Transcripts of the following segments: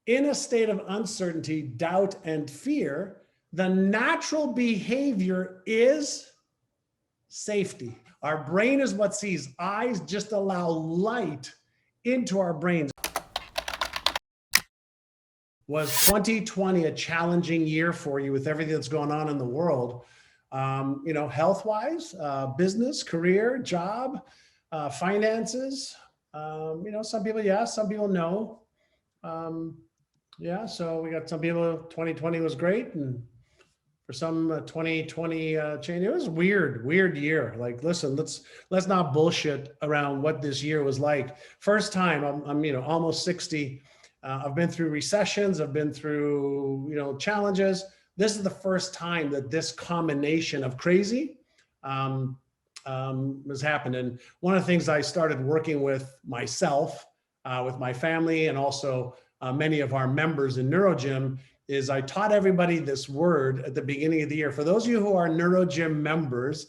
In a state of uncertainty, doubt, and fear, the natural behavior is safety. Our brain is what sees. Eyes just allow light into our brains. Was 2020 a challenging year for you with everything that's going on in the world? Health-wise, business, career, job, finances. Some people yes, some people no. Yeah, so we got some people, 2020 was great, and for some 2020 change. It was weird year. Like, listen, let's not bullshit around what this year was like. First time, I'm almost 60. I've been through recessions. I've been through challenges. This is the first time that this combination of crazy has happened. And one of the things I started working with myself, with my family, and also many of our members in NeuroGym, is I taught everybody this word at the beginning of the year. For those of you who are NeuroGym members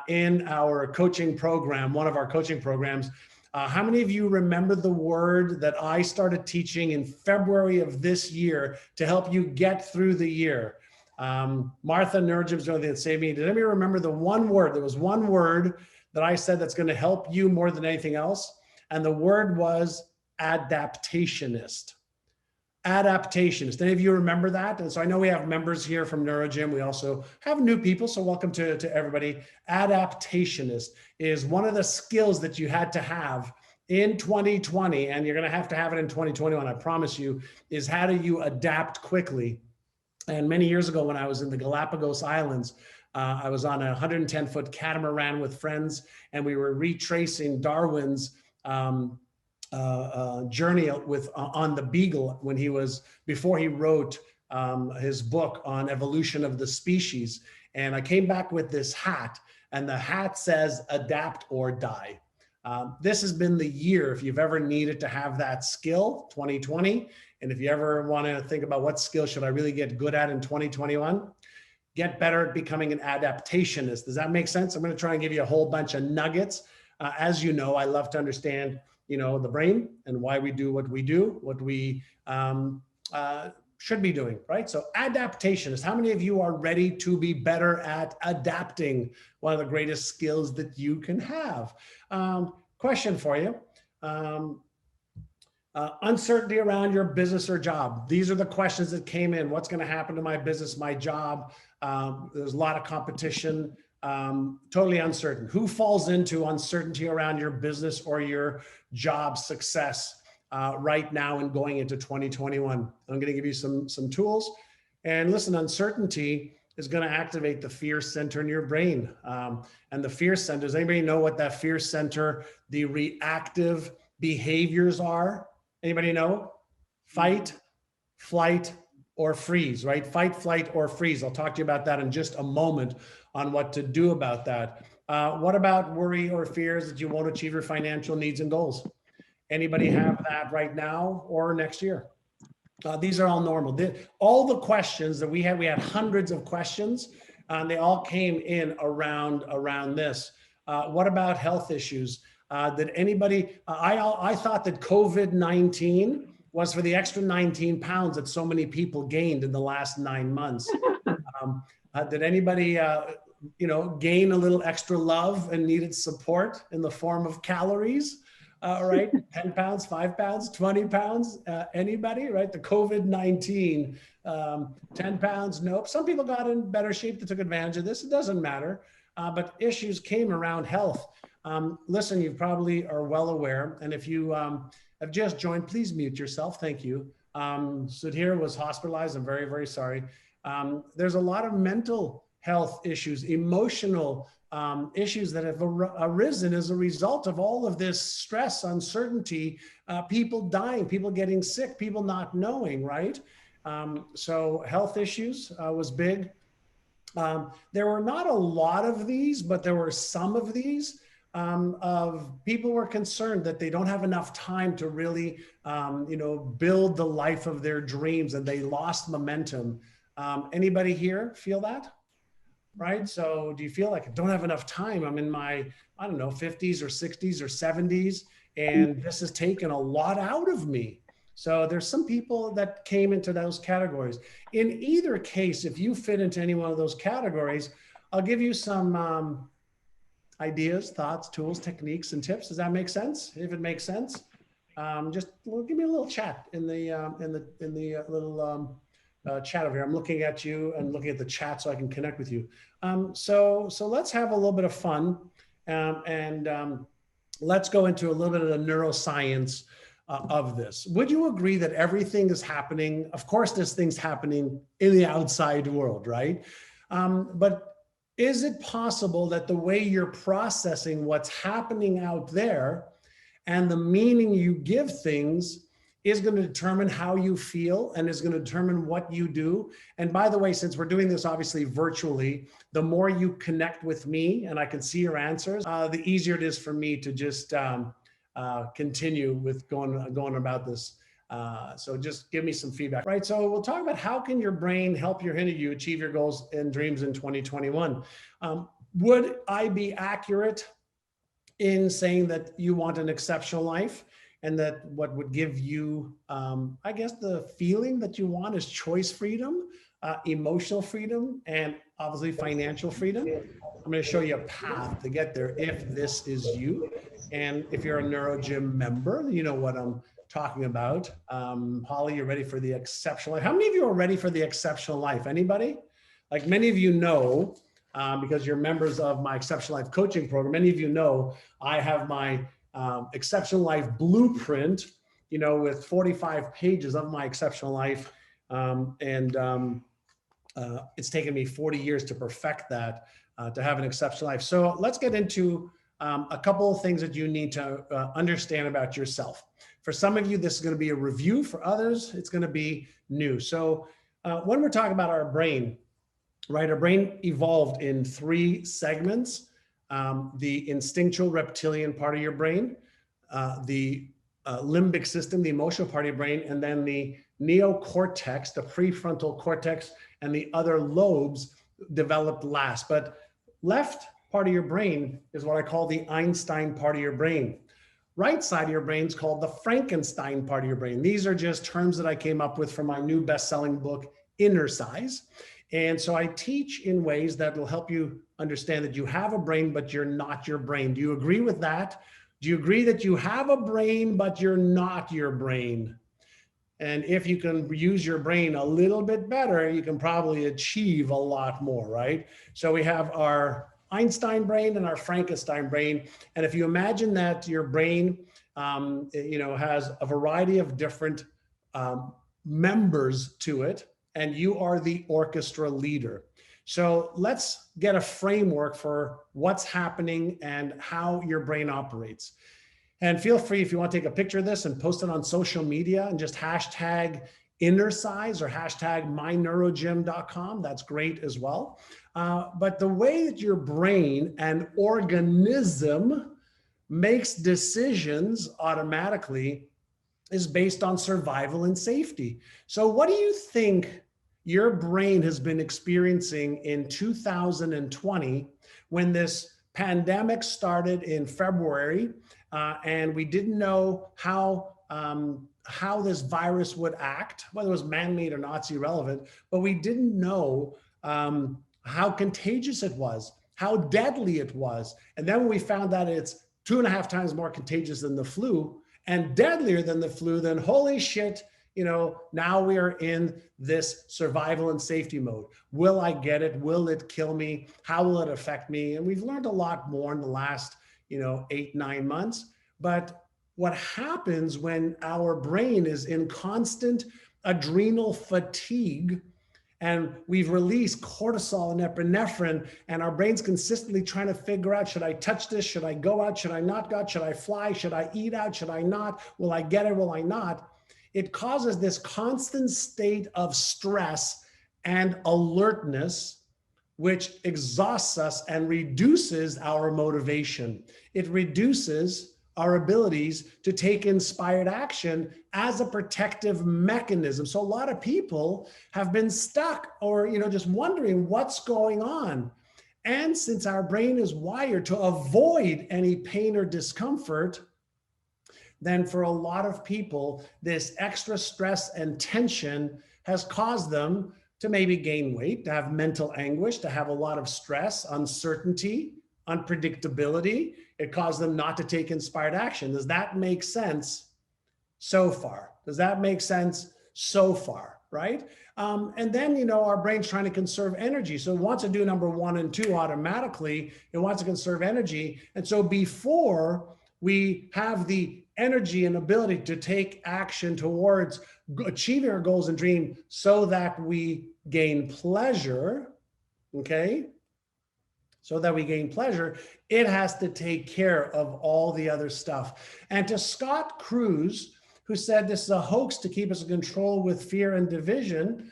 in our coaching program, one of our coaching programs, how many of you remember the word that I started teaching in February of this year to help you get through the year? Martha, NeuroGym's the only thing that saved me. Did anybody remember the one word? There was one word that I said that's going to help you more than anything else. And the word was adaptationist. Adaptationist. Any of you remember that? And so I know we have members here from NeuroGym. We also have new people, so welcome to everybody. Adaptationist is one of the skills that you had to have in 2020, and you're going to have it in 2021, I promise you, is how do you adapt quickly. And many years ago when I was in the Galapagos Islands, I was on a 110-foot catamaran with friends, and we were retracing Darwin's journey on the Beagle before he wrote his book on evolution of the species. And I came back with this hat, and the hat says adapt or die. This has been the year, if you've ever needed to have that skill, 2020. And if you ever want to think about what skill should I really get good at in 2021, get better at becoming an adaptationist. Does that make sense? I'm going to try and give you a whole bunch of nuggets. As you know, I love to understand the brain and why we do what we do, what we should be doing, right? So adaptationist, how many of you are ready to be better at adapting? One of the greatest skills that you can have. Question for you. Uncertainty around your business or job. These are the questions that came in. What's going to happen to my business, my job? There's a lot of competition. Totally uncertain. Who falls into uncertainty around your business or your job success right now and going into 2021? I'm going to give you some tools. And listen, uncertainty is going to activate the fear center in your brain. And the fear center, does anybody know what that fear center, the reactive behaviors are? Anybody know? Fight, flight, or freeze, right? Fight, flight, or freeze. I'll talk to you about that in just a moment on what to do about that. What about worry or fears that you won't achieve your financial needs and goals? Anybody have that right now or next year? These are all normal. All the questions that we had hundreds of questions, and they all came in around this. What about health issues? Did anybody, I thought that COVID-19 was for the extra 19 pounds that so many people gained in the last 9 months. Did anybody, gain a little extra love and needed support in the form of calories? Right? 10 pounds, 5 pounds, 20 pounds, anybody, right? The COVID-19, 10 pounds, nope. Some people got in better shape that took advantage of this. It doesn't matter. But issues came around health. Listen, you probably are well aware. And if you have just joined, please mute yourself. Thank you. Sudhir was hospitalized. I'm very, very sorry. There's a lot of mental health issues, emotional issues that have arisen as a result of all of this stress, uncertainty, people dying, people getting sick, people not knowing, right? So health issues was big. There were not a lot of these, but there were some of these of people were concerned that they don't have enough time to really, build the life of their dreams, and they lost momentum. Anybody here feel that? Right? So do you feel like I don't have enough time? I'm in my, 50s or 60s or 70s, and this has taken a lot out of me. So there's some people that came into those categories. In either case, if you fit into any one of those categories, I'll give you some ideas, thoughts, tools, techniques, and tips. Does that make sense? If it makes sense, just give me a little chat in the little chat over here. I'm looking at you and looking at the chat so I can connect with you. So let's have a little bit of fun, and let's go into a little bit of the neuroscience of this. Would you agree that everything is happening? Of course, there's things happening in the outside world, right? But is it possible that the way you're processing what's happening out there and the meaning you give things is going to determine how you feel and is going to determine what you do? And by the way, since we're doing this obviously virtually, the more you connect with me and I can see your answers, the easier it is for me to just continue with going about this. So just give me some feedback, right? So we'll talk about how can your brain help you achieve your goals and dreams in 2021. Would I be accurate in saying that you want an exceptional life and that what would give you, I guess the feeling that you want is choice freedom, emotional freedom, and obviously financial freedom? I'm going to show you a path to get there if this is you. And if you're a NeuroGym member, you know what I'm talking about. Holly, you're ready for the exceptional life. How many of you are ready for the exceptional life? Anybody? Like many of you know, because you're members of my Exceptional Life coaching program, many of you know I have my Exceptional Life blueprint, you know, with 45 pages of my exceptional life. It's taken me 40 years to perfect that, to have an exceptional life. So let's get into a couple of things that you need to understand about yourself. For some of you, this is going to be a review. For others, it's going to be new. So when we're talking about our brain, right, our brain evolved in 3 segments: the instinctual reptilian part of your brain, the limbic system, the emotional part of your brain, and then the neocortex, the prefrontal cortex, and the other lobes developed last. But left part of your brain is what I call the Einstein part of your brain. Right side of your brain is called the Frankenstein part of your brain. These are just terms that I came up with for my new best-selling book, Inner Size. And so I teach in ways that will help you understand that you have a brain, but you're not your brain. Do you agree with that? Do you agree that you have a brain, but you're not your brain? And if you can use your brain a little bit better, you can probably achieve a lot more, right? So we have our Einstein brain and our Frankenstein brain. And if you imagine that your brain, has a variety of different members to it, and you are the orchestra leader. So let's get a framework for what's happening and how your brain operates. And feel free, if you want to take a picture of this and post it on social media and just hashtag InnerSize or hashtag myneurogym.com, that's great as well. But the way that your brain and organism makes decisions automatically is based on survival and safety. So what do you think your brain has been experiencing in 2020 when this pandemic started in February, and we didn't know how this virus would act, whether it was man-made or not, it's irrelevant, but we didn't know how contagious it was, how deadly it was. And then when we found that it's 2.5 times more contagious than the flu and deadlier than the flu, then holy shit, now we are in this survival and safety mode. Will I get it? Will it kill me? How will it affect me? And we've learned a lot more in the last, 8-9 months. But what happens when our brain is in constant adrenal fatigue and we've released cortisol and epinephrine and our brain's consistently trying to figure out, should I touch this? Should I go out? Should I not go out? Should I fly? Should I eat out? Should I not? Will I get it? Will I not? It causes this constant state of stress and alertness, which exhausts us and reduces our motivation. It reduces our abilities to take inspired action as a protective mechanism. So a lot of people have been stuck or, just wondering what's going on. And since our brain is wired to avoid any pain or discomfort, then for a lot of people, this extra stress and tension has caused them to maybe gain weight, to have mental anguish, to have a lot of stress, uncertainty, unpredictability. It caused them not to take inspired action. Does that make sense so far? Does that make sense so far, right? And then, you know, our brain's trying to conserve energy. So it wants to do number 1 and 2 automatically. It wants to conserve energy. And so before we have the energy and ability to take action towards achieving our goals and dream so that we gain pleasure, okay? So that we gain pleasure, it has to take care of all the other stuff. And to Scott Cruz, who said this is a hoax to keep us in control with fear and division,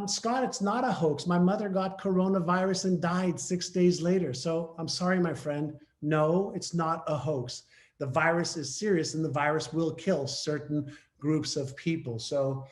Scott, it's not a hoax. My mother got coronavirus and died 6 days later. So I'm sorry, my friend. No, it's not a hoax. The virus is serious and the virus will kill certain groups of people. So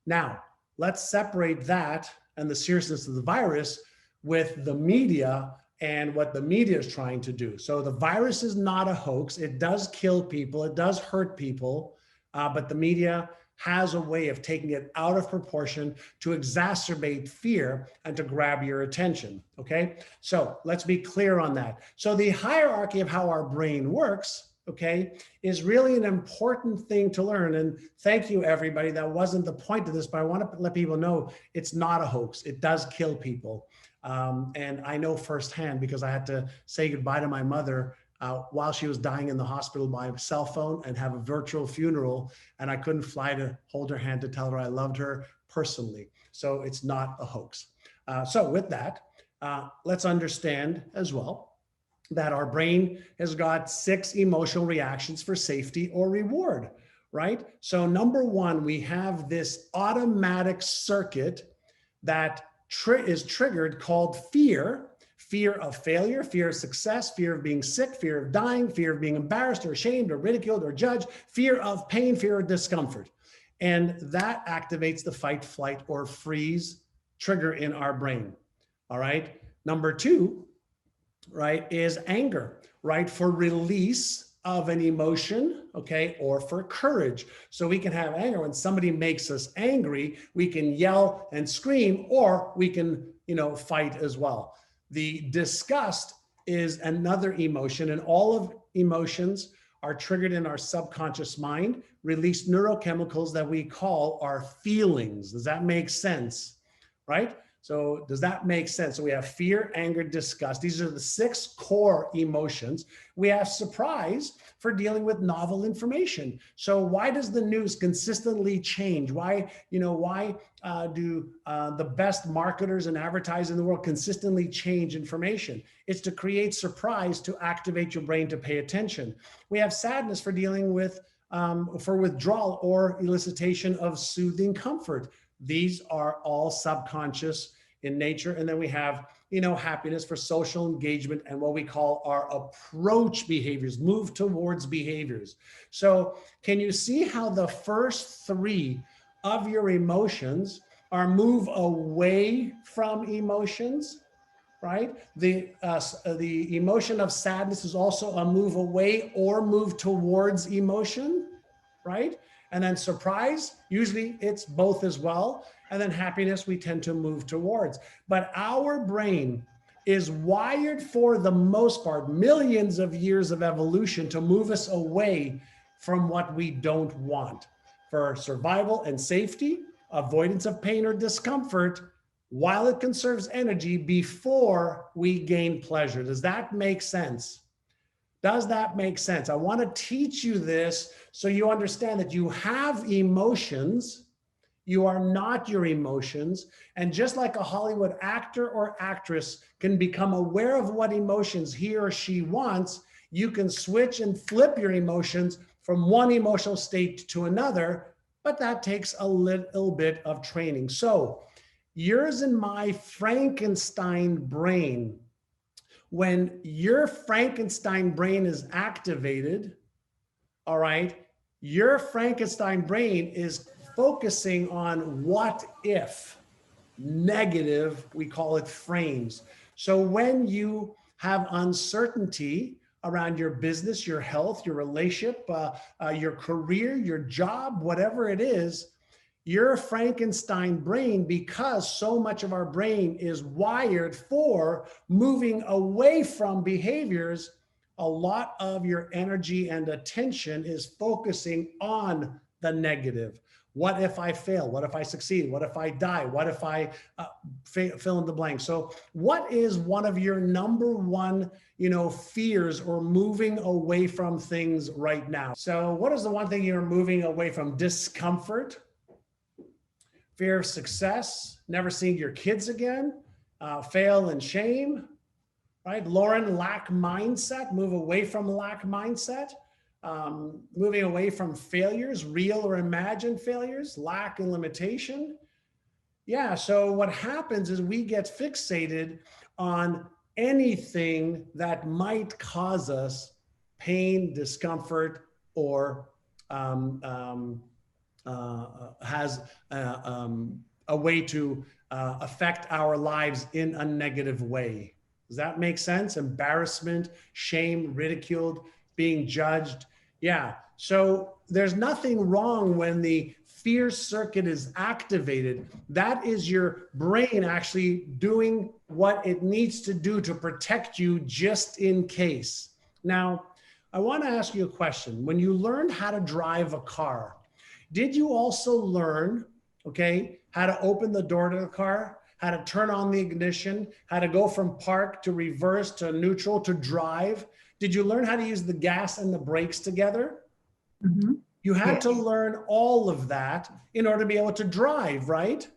now let's separate that and the seriousness of the virus with the media and what the media is trying to do. So the virus is not a hoax. It does kill people. It does hurt people, but the media has a way of taking it out of proportion to exacerbate fear and to grab your attention, okay? So let's be clear on that. So the hierarchy of how our brain works, okay, is really an important thing to learn. And thank you, everybody. That wasn't the point of this, but I want to let people know it's not a hoax. It does kill people. And I know firsthand because I had to say goodbye to my mother while she was dying in the hospital by cell phone and have a virtual funeral. And I couldn't fly to hold her hand to tell her I loved her personally. So it's not a hoax. So with that, let's understand as well that our brain has got 6 emotional reactions for safety or reward, right? So number 1, we have this automatic circuit that is triggered called fear. Fear of failure, fear of success, fear of being sick, fear of dying, fear of being embarrassed or ashamed or ridiculed or judged, fear of pain, fear of discomfort. And that activates the fight, flight, or freeze trigger in our brain. All right. Number 2, right, is anger, right, for release of an emotion, okay, or for courage. So we can have anger when somebody makes us angry, we can yell and scream, or we can, you know, fight as well. The disgust is another emotion, and all of emotions are triggered in our subconscious mind, release neurochemicals that we call our feelings. Does that make sense? Right? So does that make sense? So we have fear, anger, disgust. These are the 6 core emotions. We have surprise for dealing with novel information. So why does the news consistently change? Why, you know, why do the best marketers and advertisers in the world consistently change information? It's to create surprise, to activate your brain to pay attention. We have sadness for dealing with, for withdrawal or elicitation of soothing comfort. These are all subconscious in nature. And then we have, you know, happiness for social engagement and what we call our approach behaviors, move towards behaviors. So can you see how the first 3 of your emotions are move away from emotions, right? The emotion of sadness is also a move away or move towards emotion, right? And then surprise, usually it's both as well. And then happiness, we tend to move towards. But our brain is wired for the most part, millions of years of evolution to move us away from what we don't want. For survival and safety, avoidance of pain or discomfort, while it conserves energy before we gain pleasure. Does that make sense? Does that make sense? I want to teach you this so you understand that you have emotions. You are not your emotions. And just like a Hollywood actor or actress can become aware of what emotions he or she wants, you can switch and flip your emotions from one emotional state to another, but that takes a little bit of training. So yours and my Frankenstein brain, when your Frankenstein brain is activated, all right, your Frankenstein brain is focusing on what if, negative, we call it frames. So when you have uncertainty around your business, your health, your relationship, your career, your job, whatever it is, your Frankenstein brain, because so much of our brain is wired for moving away from behaviors, a lot of your energy and attention is focusing on the negative. What if I fail? What if I succeed? What if I die? What if I fill in the blank? So what is one of your number one, fears or moving away from things right now? So what is the one thing you're moving away from? Discomfort, fear of success, never seeing your kids again, fail and shame, right? Lauren, lack mindset, move away from lack mindset. Moving away from failures, real or imagined failures, lack and limitation. Yeah, so what happens is we get fixated on anything that might cause us pain, discomfort, or has a way to affect our lives in a negative way. Does that make sense? Embarrassment, shame, ridiculed, being judged. Yeah, so there's nothing wrong when the fear circuit is activated. That is your brain actually doing what it needs to do to protect you just in case. Now, I want to ask you a question. When you learned how to drive a car, did you also learn, how to open the door to the car, how to turn on the ignition, how to go from park to reverse to neutral to drive? Did you learn how to use the gas and the brakes together? Mm-hmm. You had to learn all of that in order to be able to drive, right?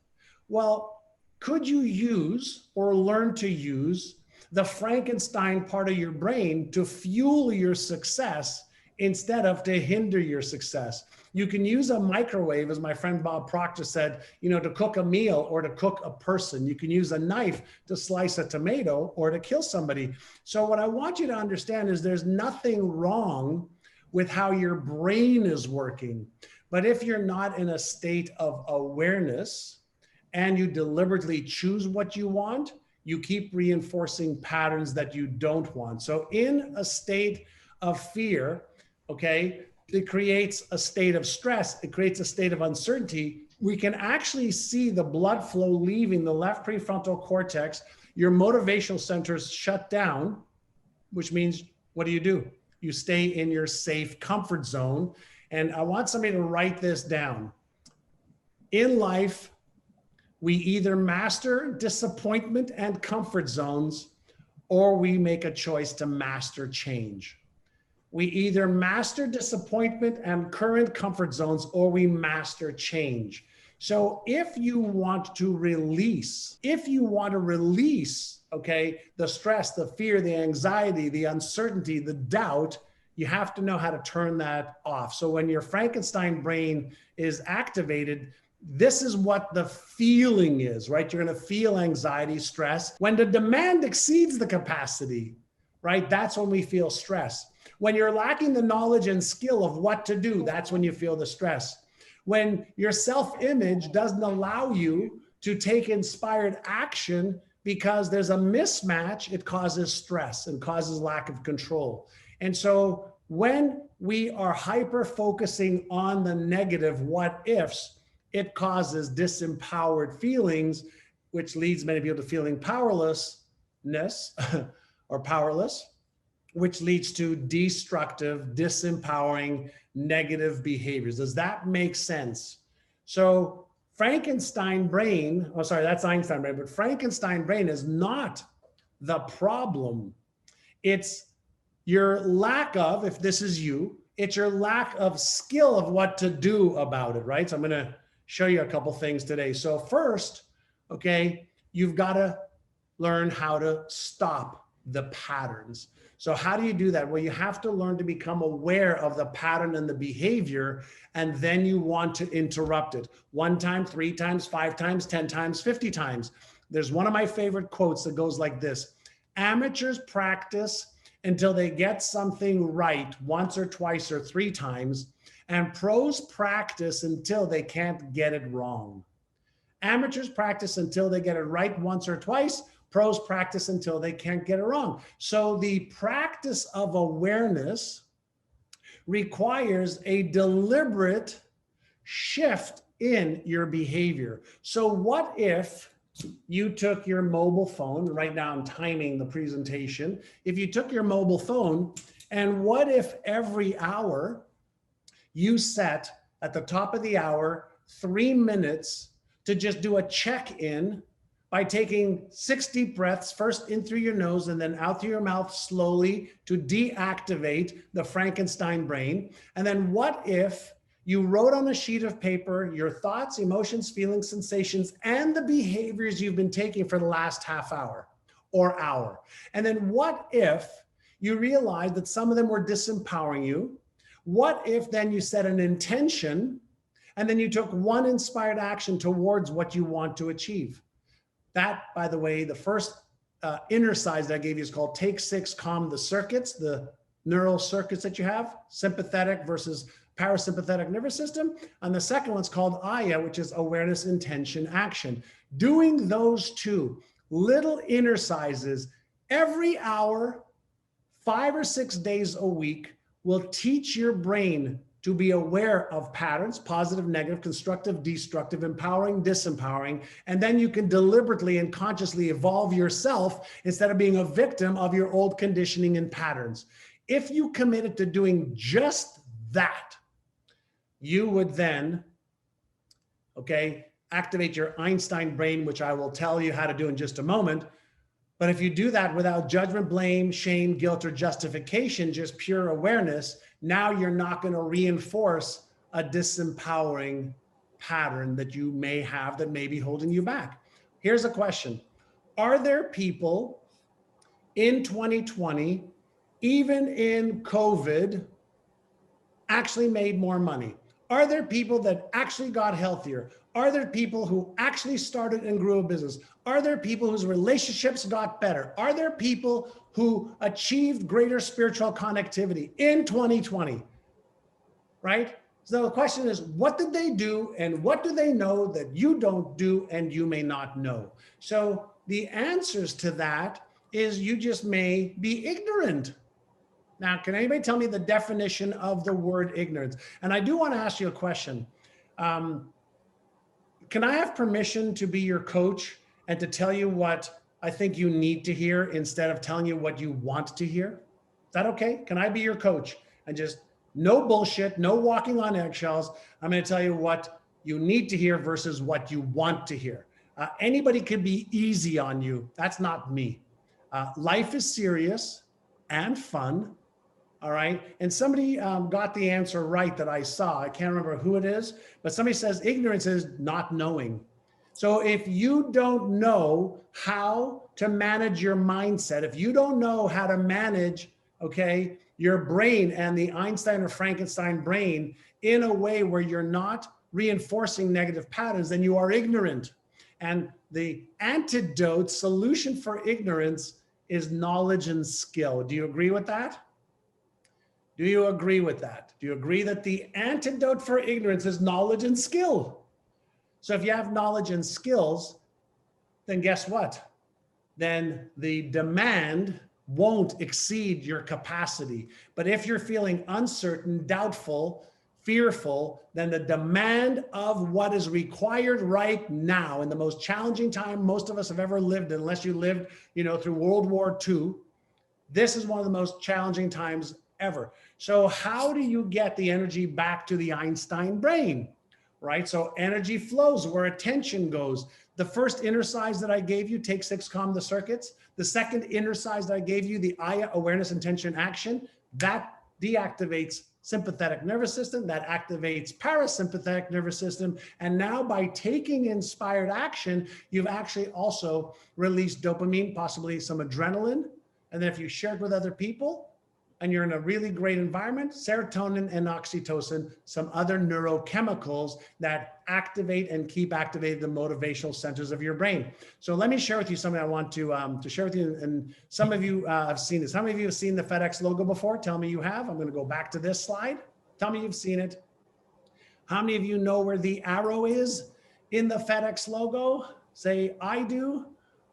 Well, could you use or learn to use the Frankenstein part of your brain to fuel your success instead of to hinder your success? You can use a microwave, as my friend Bob Proctor said, to cook a meal or to cook a person. You can use a knife to slice a tomato or to kill somebody. So what I want you to understand is there's nothing wrong with how your brain is working. But if you're not in a state of awareness and you deliberately choose what you want, you keep reinforcing patterns that you don't want. So in a state of fear, it creates a state of stress. It creates a state of uncertainty. We can actually see the blood flow leaving the left prefrontal cortex. Your motivational centers shut down, which means, what do? You stay in your safe comfort zone. And I want somebody to write this down. In life, we either master disappointment and comfort zones, or we make a choice to master change. We either master disappointment and current comfort zones, or we master change. So if you want to release, the stress, the fear, the anxiety, the uncertainty, the doubt, you have to know how to turn that off. So when your Frankenstein brain is activated, this is what the feeling is, right? You're going to feel anxiety, stress. When the demand exceeds the capacity, right? That's when we feel stress. When you're lacking the knowledge and skill of what to do, that's when you feel the stress. When your self-image doesn't allow you to take inspired action because there's a mismatch, it causes stress and causes lack of control. And so when we are hyper-focusing on the negative what ifs, it causes disempowered feelings, which leads many people to feeling powerlessness or powerless, which leads to destructive, disempowering, negative behaviors. Does that make sense? So Frankenstein brain, that's Einstein brain, but Frankenstein brain is not the problem. It's your lack of, if this is you, it's your lack of skill of what to do about it, right? So I'm gonna show you a couple things today. So first, you've gotta learn how to stop the patterns. So how do you do that? Well, you have to learn to become aware of the pattern and the behavior, and then you want to interrupt it 1 time, 3 times, 5 times, 10 times, 50 times. There's one of my favorite quotes that goes like this: amateurs practice until they get something right once or twice or 3 times, and pros practice until they can't get it wrong. Amateurs practice until they get it right once or twice. Pros practice until they can't get it wrong. So the practice of awareness requires a deliberate shift in your behavior. So what if you took your mobile phone, right now I'm timing the presentation, if you took your mobile phone, and what if every hour you set at the top of the hour 3 minutes to just do a check-in by taking 6 deep breaths, first in through your nose and then out through your mouth slowly to deactivate the Frankenstein brain. And then what if you wrote on a sheet of paper your thoughts, emotions, feelings, sensations, and the behaviors you've been taking for the last half hour or hour? And then what if you realized that some of them were disempowering you? What if then you set an intention and then you took one inspired action towards what you want to achieve? That, by the way, the first exercise that I gave you is called Take 6, Calm the Circuits, the neural circuits that you have, sympathetic versus parasympathetic nervous system. And the second one's called AYA, which is awareness, intention, action. Doing those two little exercises every hour, 5 or 6 days a week will teach your brain to be aware of patterns, positive, negative, constructive, destructive, empowering, disempowering, and then you can deliberately and consciously evolve yourself instead of being a victim of your old conditioning and patterns. If you committed to doing just that, you would then, activate your Einstein brain, which I will tell you how to do in just a moment. But if you do that without judgment, blame, shame, guilt, or justification, just pure awareness, now you're not going to reinforce a disempowering pattern that you may have that may be holding you back. Here's a question. Are there people in 2020, even in COVID, actually made more money? Are there people that actually got healthier? Are there people who actually started and grew a business? Are there people whose relationships got better? Are there people who achieved greater spiritual connectivity in 2020, right? So the question is, what did they do and what do they know that you don't do and you may not know? So the answers to that is you just may be ignorant. Now, can anybody tell me the definition of the word ignorance? And I do want to ask you a question. Can I have permission to be your coach and to tell you what I think you need to hear instead of telling you what you want to hear? Is that okay? Can I be your coach and just no bullshit, no walking on eggshells? I'm going to tell you what you need to hear versus what you want to hear. Anybody could be easy on you. That's not me. Life is serious and fun. All right. And somebody got the answer right that I saw. I can't remember who it is, but somebody says ignorance is not knowing. So if you don't know how to manage your mindset, if you don't know how to manage, your brain and the Einstein or Frankenstein brain in a way where you're not reinforcing negative patterns, then you are ignorant. And the antidote solution for ignorance is knowledge and skill. Do you agree with that? Do you agree with that? Do you agree that the antidote for ignorance is knowledge and skill? So if you have knowledge and skills, then guess what? Then the demand won't exceed your capacity. But if you're feeling uncertain, doubtful, fearful, then the demand of what is required right now in the most challenging time most of us have ever lived, unless you lived, through World War II, this is one of the most challenging times ever. So how do you get the energy back to the Einstein brain, right? So energy flows where attention goes. The first exercise that I gave you, Take 6, Calm the Circuits. The second exercise that I gave you, the AYA, awareness, intention, action, that deactivates sympathetic nervous system, that activates parasympathetic nervous system. And now by taking inspired action, you've actually also released dopamine, possibly some adrenaline. And then if you share it with other people, and you're in a really great environment, serotonin and oxytocin, some other neurochemicals that activate and keep activated the motivational centers of your brain. So let me share with you something I want to share with you. And some of you have seen this. How many of you have seen the FedEx logo before? Tell me you have. I'm going to go back to this slide. Tell me you've seen it. How many of you know where the arrow is in the FedEx logo? Say, I do.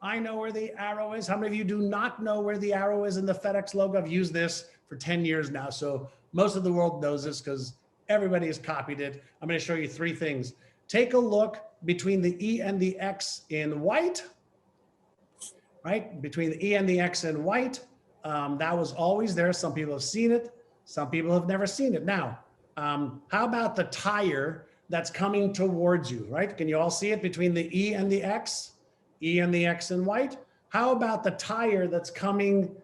I know where the arrow is. How many of you do not know where the arrow is in the FedEx logo? I've used this for 10 years now. So most of the world knows this because everybody has copied it. I'm going to show you three things. Take a look between the E and the X in white, right? Between the E and the X in white. That was always there. Some people have seen it. Some people have never seen it. Now, how about the tire that's coming towards you, right? Can you all see it between the E and the X? E and the X in white. How about the tire that's coming,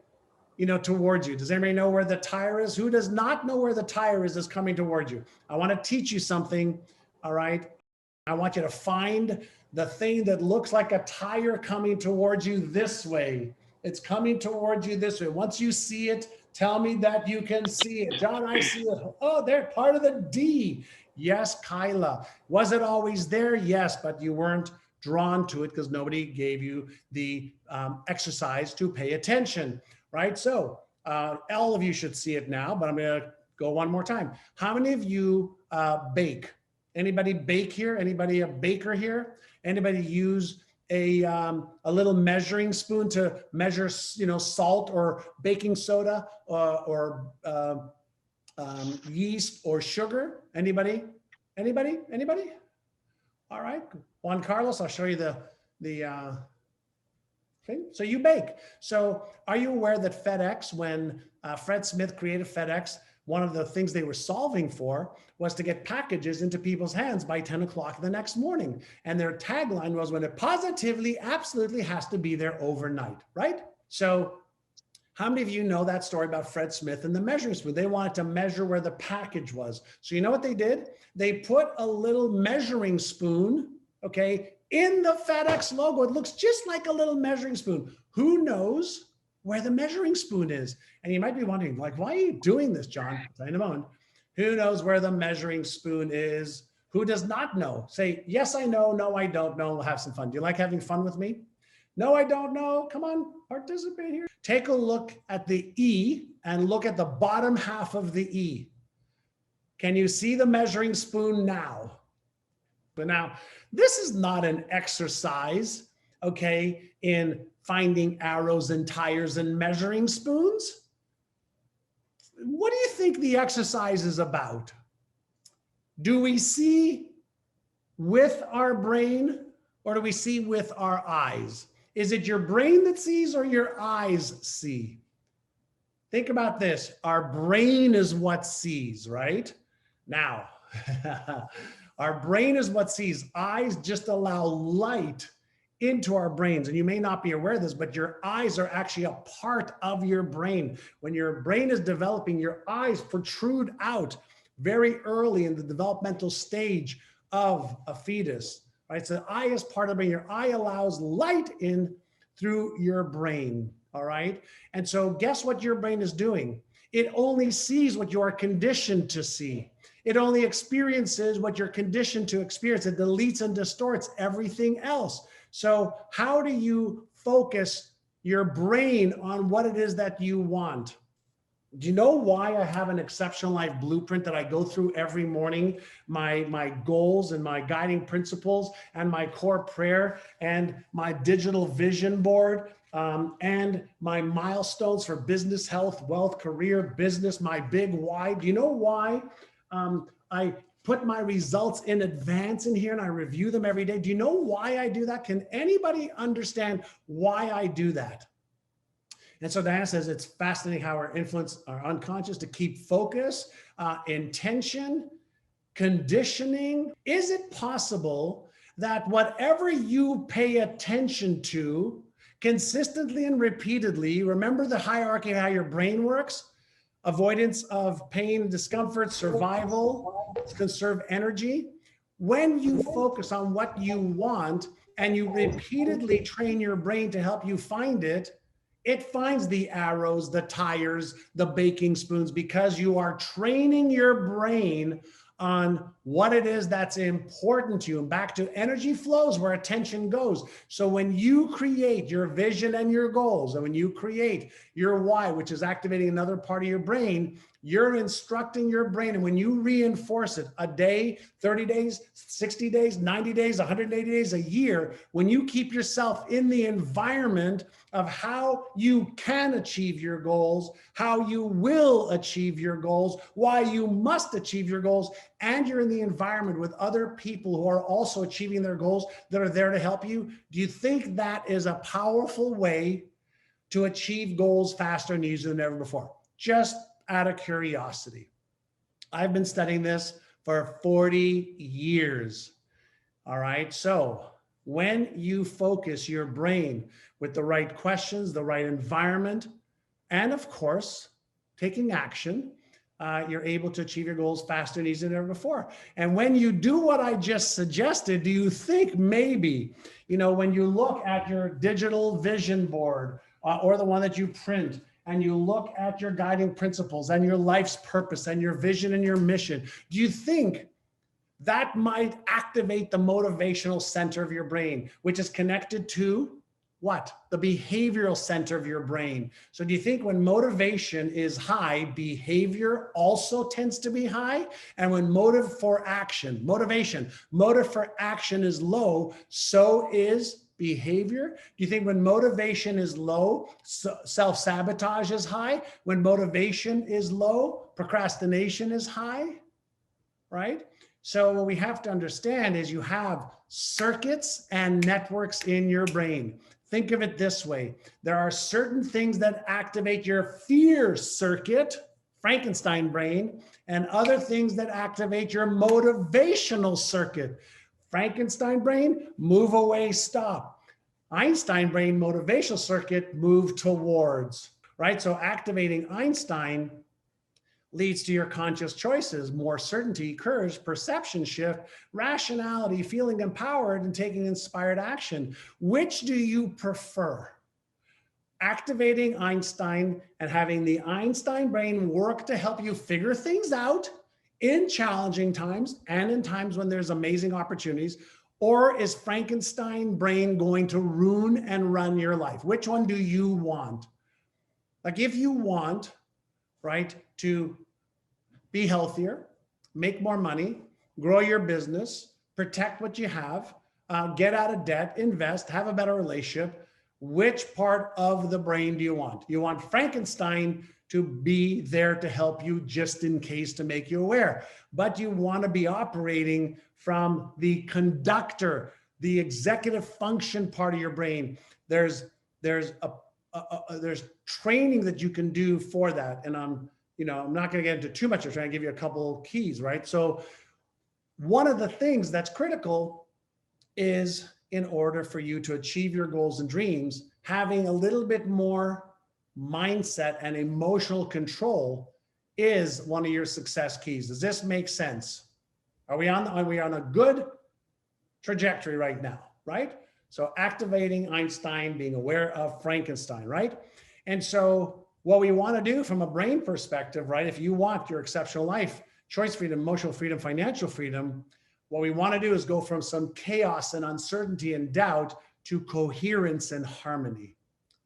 towards you? Does anybody know where the tire is? Who does not know where the tire is coming towards you? I want to teach you something, all right? I want you to find the thing that looks like a tire coming towards you this way. It's coming towards you this way. Once you see it, tell me that you can see it. John, I see it. Oh, they're part of the D. Yes, Kyla. Was it always there? Yes, but you weren't drawn to it because nobody gave you the exercise to pay attention, right? So all of you should see it now, but I'm going to go one more time. How many of you bake? Anybody bake here? Anybody a baker here? Anybody use a little measuring spoon to measure, salt or baking soda or yeast or sugar? Anybody? Anybody? Anybody? All right, Juan Carlos, I'll show you the thing. So you bake. So are you aware that FedEx, when Fred Smith created FedEx, one of the things they were solving for was to get packages into people's hands by 10 o'clock the next morning. And their tagline was, when it positively, absolutely has to be there overnight, right? So how many of you know that story about Fred Smith and the measuring spoon? They wanted to measure where the package was. So you know what they did? They put a little measuring spoon, okay, in the FedEx logo. It looks just like a little measuring spoon. Who knows where the measuring spoon is? And you might be wondering, like, why are you doing this, John? I'll tell you in a moment. Who knows where the measuring spoon is? Who does not know? Say, yes, I know. No, I don't know. We'll have some fun. Do you like having fun with me? No, I don't know. Come on, participate here. Take a look at the E and look at the bottom half of the E. Can you see the measuring spoon now? But now, this is not an exercise, okay, in finding arrows and tires and measuring spoons. What do you think the exercise is about? Do we see with our brain or do we see with our eyes? Is it your brain that sees or your eyes see? Think about this. Our brain is what sees, right? Now, our brain is what sees. Eyes just allow light into our brains. And you may not be aware of this, but your eyes are actually a part of your brain. When your brain is developing, your eyes protrude out very early in the developmental stage of a fetus, right? So the eye is part of the brain. Your eye allows light in through your brain, all right? And so guess what your brain is doing? It only sees what you are conditioned to see. It only experiences what you're conditioned to experience. It deletes and distorts everything else. So how do you focus your brain on what it is that you want? Do you know why I have an exceptional life blueprint that I go through every morning? My goals and my guiding principles and my core prayer and my digital vision board and my milestones for business, health, wealth, career, business, my big why. Do you know why I put my results in advance in here and I review them every day? Do you know why I do that? Can anybody understand why I do that? And so Diana says, it's fascinating how our influence our unconscious to keep focus, intention, conditioning. Is it possible that whatever you pay attention to consistently and repeatedly, remember the hierarchy of how your brain works? Avoidance of pain, discomfort, survival, conserve energy. When you focus on what you want and you repeatedly train your brain to help you find it, it finds the arrows, the tires, the baking spoons, because you are training your brain on what it is that's important to you, and back to energy flows where attention goes. So when you create your vision and your goals, and when you create your why, which is activating another part of your brain, you're instructing your brain. And when you reinforce it a day, 30 days, 60 days, 90 days, 180 days, a year, when you keep yourself in the environment of how you can achieve your goals, how you will achieve your goals, why you must achieve your goals, and you're in the environment with other people who are also achieving their goals that are there to help you, do you think that is a powerful way to achieve goals faster and easier than ever before? Just out of curiosity. I've been studying this for 40 years. All right. So when you focus your brain with the right questions, the right environment, and of course, taking action, you're able to achieve your goals faster and easier than ever before. And when you do what I just suggested, do you think maybe, when you look at your digital vision board or the one that you print, and you look at your guiding principles and your life's purpose and your vision and your mission, do you think that might activate the motivational center of your brain, which is connected to what? The behavioral center of your brain. So do you think when motivation is high, behavior also tends to be high? And when motive for action is low, so is behavior? Do you think when motivation is low, self-sabotage is high? When motivation is low, procrastination is high, right? So what we have to understand is you have circuits and networks in your brain. Think of it this way. There are certain things that activate your fear circuit, Frankenstein brain, and other things that activate your motivational circuit. Frankenstein brain, move away, stop. Einstein brain, motivational circuit, move towards, right? So activating Einstein leads to your conscious choices, more certainty, courage, perception shift, rationality, feeling empowered, and taking inspired action. Which do you prefer? Activating Einstein and having the Einstein brain work to help you figure things out in challenging times and in times when there's amazing opportunities, or is Frankenstein brain going to ruin and run your life? Which one do you want? Like if you want, right, to be healthier, make more money, grow your business, protect what you have, get out of debt, invest, have a better relationship, which part of the brain do you want? You want Frankenstein to be there to help you just in case, to make you aware. But you want to be operating from the conductor, the executive function part of your brain. There's training that you can do for that. And I'm not going to get into too much. I'm trying to give you a couple keys, right? So one of the things that's critical is, in order for you to achieve your goals and dreams, having a little bit more mindset and emotional control is one of your success keys. Does this make sense? Are we on a good trajectory right now, right? So activating Einstein, being aware of Frankenstein, right? And so what we want to do from a brain perspective, right? If you want your exceptional life, choice freedom, emotional freedom, financial freedom, what we want to do is go from some chaos and uncertainty and doubt to coherence and harmony.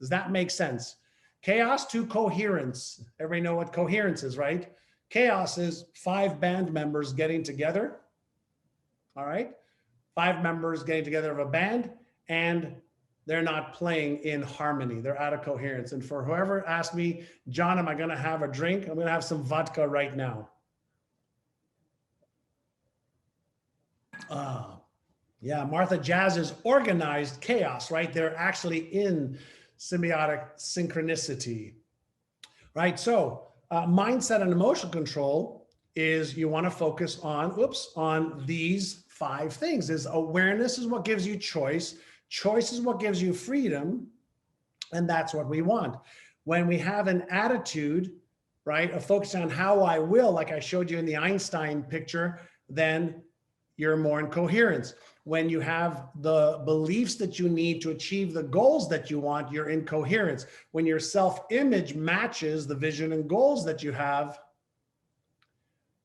Does that make sense? Chaos to coherence. Everybody know what coherence is, right? Chaos is 5 band members getting together. All right. 5 members getting together of a band, and they're not playing in harmony. They're out of coherence. And for whoever asked me, John, am I going to have a drink? I'm going to have some vodka right now. Yeah, Martha Jazz is organized chaos, right? They're actually in symbiotic synchronicity, right? So mindset and emotional control is you want to focus on these 5 things. Is awareness is what gives you choice. Choice is what gives you freedom. And that's what we want. When we have an attitude, right, of focusing on how I will, like I showed you in the Einstein picture, then you're more in coherence. When you have the beliefs that you need to achieve the goals that you want, you're in coherence. When your self-image matches the vision and goals that you have,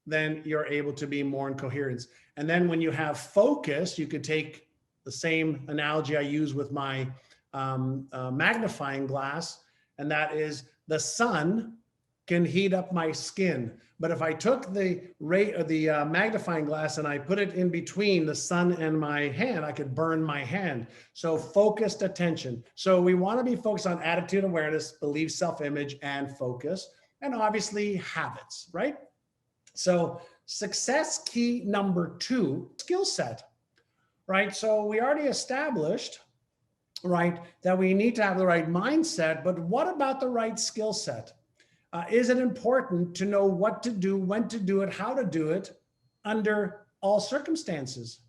then you're able to be more in coherence. And then when you have focus, you could take the same analogy I use with my magnifying glass, and that is the sun can heat up my skin. But if I took the magnifying glass and I put it in between the sun and my hand, I could burn my hand. So focused attention. So we want to be focused on attitude awareness, belief, self-image, and focus, and obviously habits, right? So success key number 2, skill set, right? So we already established, right, that we need to have the right mindset, but what about the right skill set? Is it important to know what to do, when to do it, how to do it under all circumstances,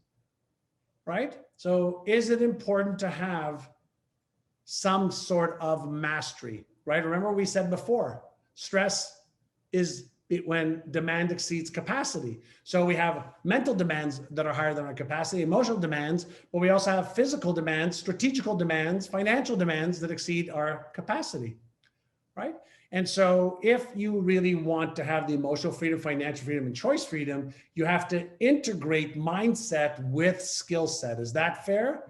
right? So is it important to have some sort of mastery, right? Remember we said before, stress is when demand exceeds capacity. So we have mental demands that are higher than our capacity, emotional demands, but we also have physical demands, strategical demands, financial demands that exceed our capacity, right? And so if you really want to have the emotional freedom, financial freedom, and choice freedom, you have to integrate mindset with skill set. Is that fair?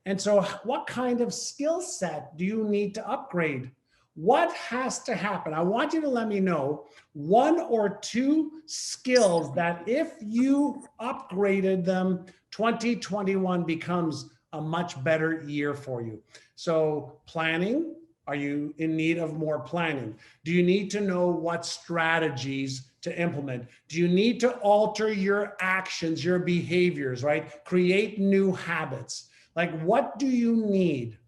And so what kind of skill set do you need to upgrade? What has to happen? I want you to let me know 1 or 2 skills that if you upgraded them, 2021 becomes a much better year for you. So planning. Are you in need of more planning? Do you need to know what strategies to implement? Do you need to alter your actions, your behaviors, right? Create new habits. Like, what do you need,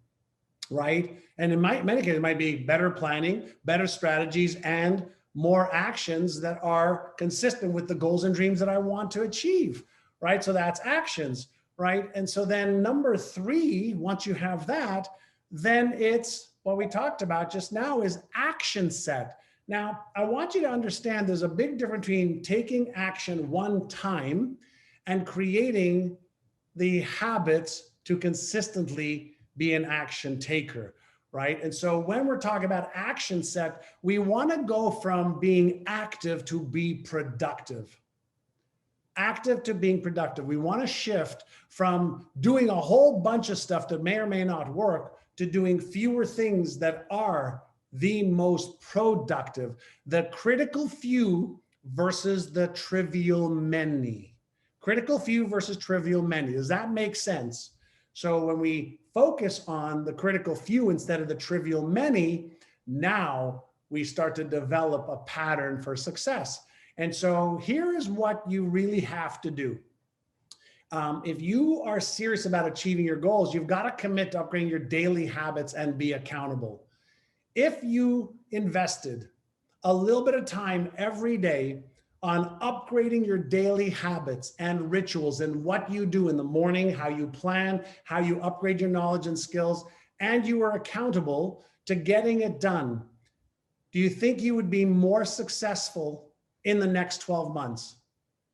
right? And in many cases, it might be better planning, better strategies, and more actions that are consistent with the goals and dreams that I want to achieve, right? So that's actions, right? And so then number 3, once you have that, then it's what we talked about just now is action set. Now, I want you to understand there's a big difference between taking action one time and creating the habits to consistently be an action taker, right? And so when we're talking about action set, we want to go from being active to be productive. Active to being productive. We want to shift from doing a whole bunch of stuff that may or may not work to doing fewer things that are the most productive. The critical few versus the trivial many. Critical few versus trivial many. Does that make sense? So when we focus on the critical few instead of the trivial many, now we start to develop a pattern for success. And so here is what you really have to do. If you are serious about achieving your goals, you've got to commit to upgrading your daily habits and be accountable. If you invested a little bit of time every day on upgrading your daily habits and rituals and what you do in the morning, how you plan, how you upgrade your knowledge and skills, and you are accountable to getting it done, do you think you would be more successful in the next 12 months?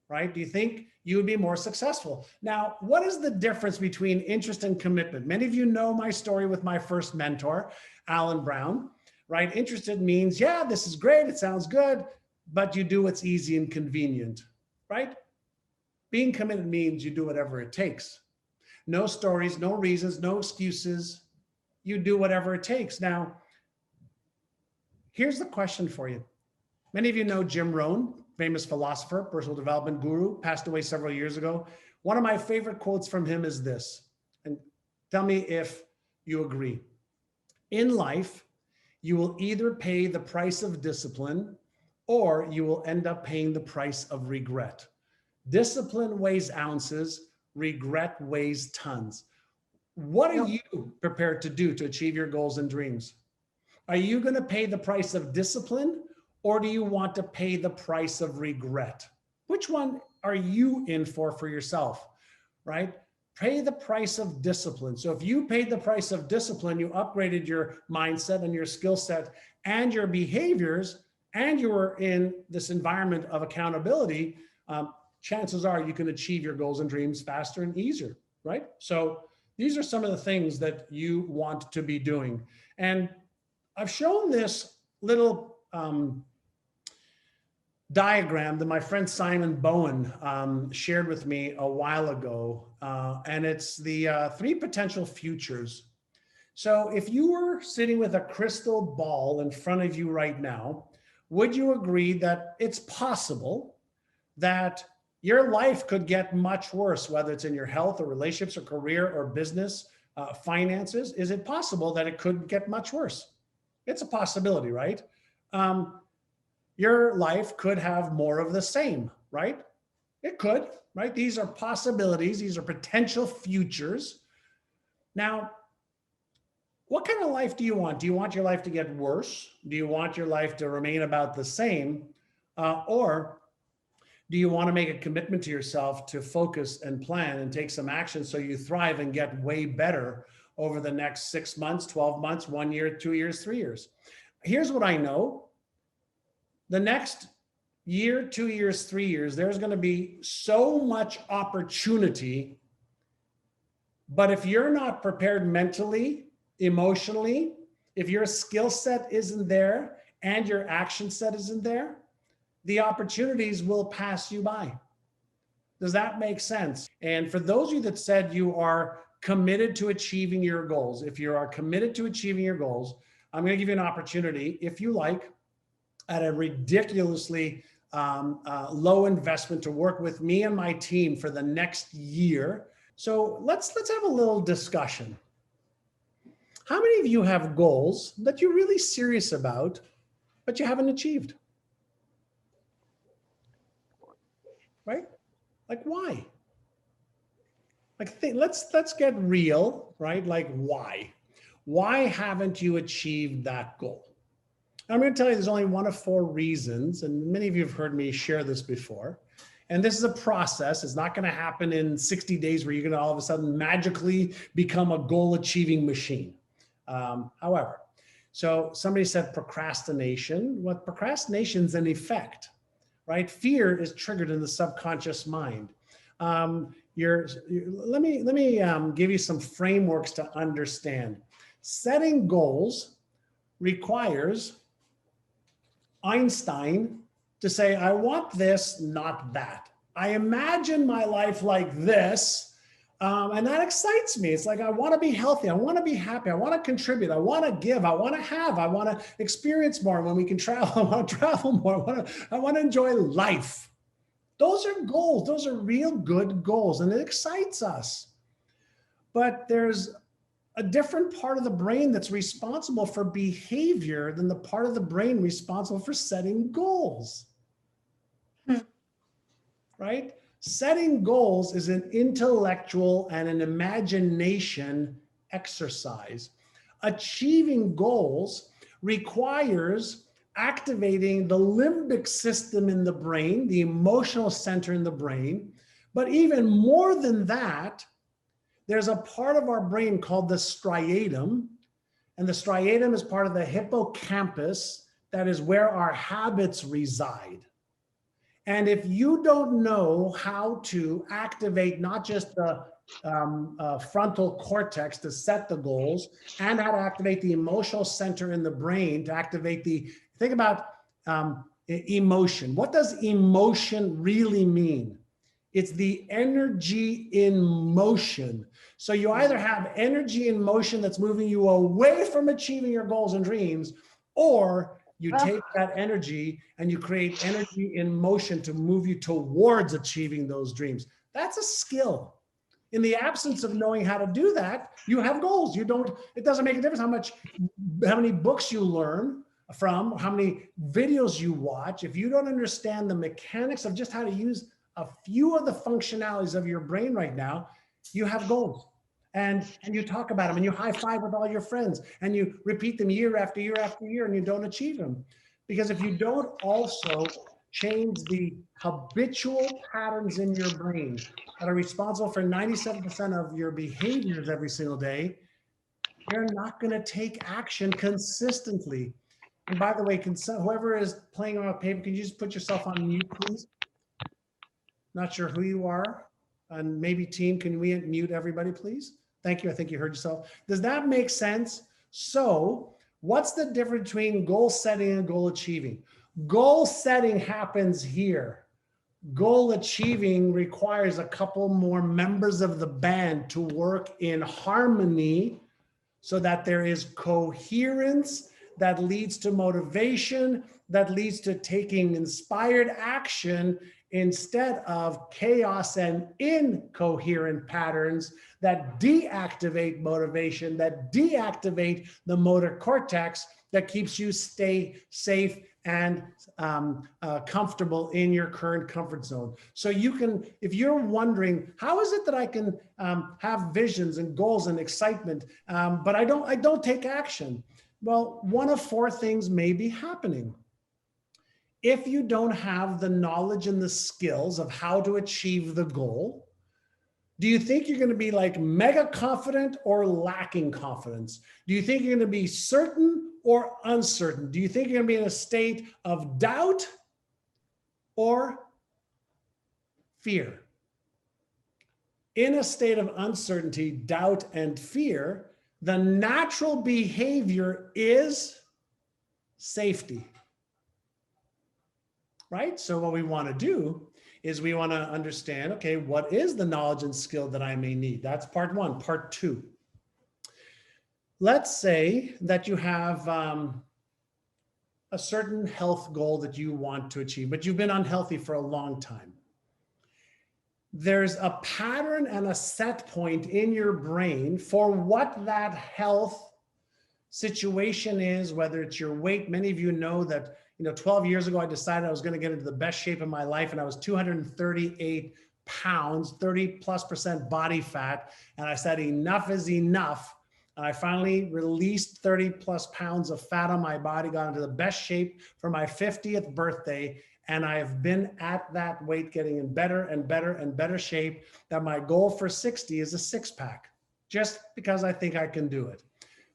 Right? Do you think you would be more successful? Now, what is the difference between interest and commitment? Many of you know my story with my first mentor, Alan Brown, right? Interested means, yeah, this is great. It sounds good, but you do what's easy and convenient, right? Being committed means you do whatever it takes. No stories, no reasons, no excuses. You do whatever it takes. Now, here's the question for you. Many of you know Jim Rohn, famous philosopher, personal development guru, passed away several years ago. One of my favorite quotes from him is this, and tell me if you agree. In life, you will either pay the price of discipline or you will end up paying the price of regret. Discipline weighs ounces, regret weighs tons. What are you prepared to do to achieve your goals and dreams? Are you going to pay the price of discipline, or do you want to pay the price of regret? Which one are you in for yourself, right? Pay the price of discipline. So if you paid the price of discipline, you upgraded your mindset and your skill set and your behaviors, and you were in this environment of accountability, chances are you can achieve your goals and dreams faster and easier, right? So these are some of the things that you want to be doing. And I've shown this little diagram that my friend Simon Bowen shared with me a while ago. And it's the 3 potential futures. So if you were sitting with a crystal ball in front of you right now, would you agree that it's possible that your life could get much worse, whether it's in your health or relationships or career or business, finances? Is it possible that it could get much worse? It's a possibility, right? Your life could have more of the same, right? It could, right? These are possibilities. These are potential futures. Now, what kind of life do you want? Do you want your life to get worse? Do you want your life to remain about the same? Or do you want to make a commitment to yourself to focus and plan and take some action so you thrive and get way better over the next 6 months, 12 months, 1 year, 2 years, 3 years? Here's what I know. The next year, 2 years, 3 years, there's going to be so much opportunity. But if you're not prepared mentally, emotionally, if your skill set isn't there and your action set isn't there, the opportunities will pass you by. Does that make sense? And for those of you that said you are committed to achieving your goals, if you are committed to achieving your goals, I'm going to give you an opportunity, if you like, at a ridiculously low investment to work with me and my team for the next year. So let's have a little discussion. How many of you have goals that you're really serious about, but you haven't achieved? Right? Like, why? Like, let's get real, right? Like, why? Why haven't you achieved that goal? I'm going to tell you there's only 1 of 4 reasons, and many of you have heard me share this before. And this is a process. It's not going to happen in 60 days where you're going to all of a sudden magically become a goal-achieving machine. However, so somebody said procrastination. What procrastination is an effect, right? Fear is triggered in the subconscious mind. Let me give you some frameworks to understand. Setting goals requires Einstein to say, I want this, not that. I imagine my life like this, and that excites me. It's like, I want to be healthy. I want to be happy. I want to contribute. I want to give. I want to have. I want to experience more. When we can travel, I want to travel more. I want to enjoy life. Those are goals. Those are real good goals, and it excites us. But there's a different part of the brain that's responsible for behavior than the part of the brain responsible for setting goals. Right? Setting goals is an intellectual and an imagination exercise. Achieving goals requires activating the limbic system in the brain, the emotional center in the brain. But even more than that, there's a part of our brain called the striatum. And the striatum is part of the hippocampus. That is where our habits reside. And if you don't know how to activate not just the frontal cortex to set the goals, and how to activate the emotional center in the brain to activate think about emotion. What does emotion really mean? It's the energy in motion. So you either have energy in motion that's moving you away from achieving your goals and dreams, or you take that energy and you create energy in motion to move you towards achieving those dreams. That's a skill. In the absence of knowing how to do that, you have goals. It doesn't make a difference how many books you learn from, how many videos you watch. If you don't understand the mechanics of just how to use a few of the functionalities of your brain right now, you have goals. And you talk about them and you high five with all your friends and you repeat them year after year after year and you don't achieve them. Because if you don't also change the habitual patterns in your brain that are responsible for 97% of your behaviors every single day, you're not going to take action consistently. And by the way, whoever is playing on a paper, can you just put yourself on mute, please? Not sure who you are. And maybe team, can we mute everybody, please? Thank you. I think you heard yourself. Does that make sense? So what's the difference between goal setting and goal achieving? Goal setting happens here. Goal achieving requires a couple more members of the band to work in harmony so that there is coherence that leads to motivation, that leads to taking inspired action instead of chaos and incoherent patterns that deactivate motivation, that deactivate the motor cortex that keeps you stay safe and comfortable in your current comfort zone. So you can, if you're wondering, how is it that I can have visions and goals and excitement, but I don't take action? Well, one of four things may be happening. If you don't have the knowledge and the skills of how to achieve the goal, do you think you're going to be like mega confident or lacking confidence? Do you think you're going to be certain or uncertain? Do you think you're going to be in a state of doubt or fear? In a state of uncertainty, doubt, and fear, the natural behavior is safety. Right? So what we want to do is we want to understand, okay, what is the knowledge and skill that I may need? That's part one. Part two. Let's say that you have a certain health goal that you want to achieve, but you've been unhealthy for a long time. There's a pattern and a set point in your brain for what that health situation is, whether it's your weight. Many of you know that 12 years ago, I decided I was going to get into the best shape of my life, and I was 238 pounds, 30+% body fat. And I said, enough is enough. And I finally released 30+ pounds of fat on my body, got into the best shape for my 50th birthday. And I have been at that weight, getting in better and better and better shape, that my goal for 60 is a 6-pack, just because I think I can do it.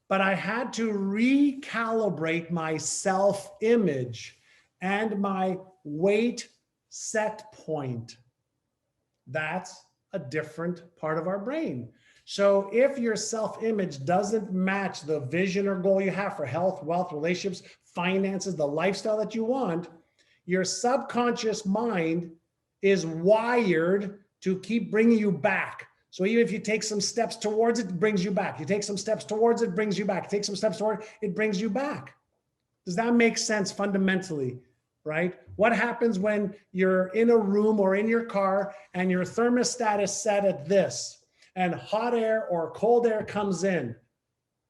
But I had to recalibrate my self-image and my weight set point. That's a different part of our brain. So if your self-image doesn't match the vision or goal you have for health, wealth, relationships, finances, the lifestyle that you want, your subconscious mind is wired to keep bringing you back. So even if you take some steps towards it, it brings you back. You take some steps towards it, it brings you back. Take some steps toward it, it brings you back. Does that make sense fundamentally, right? What happens when you're in a room or in your car and your thermostat is set at this and hot air or cold air comes in?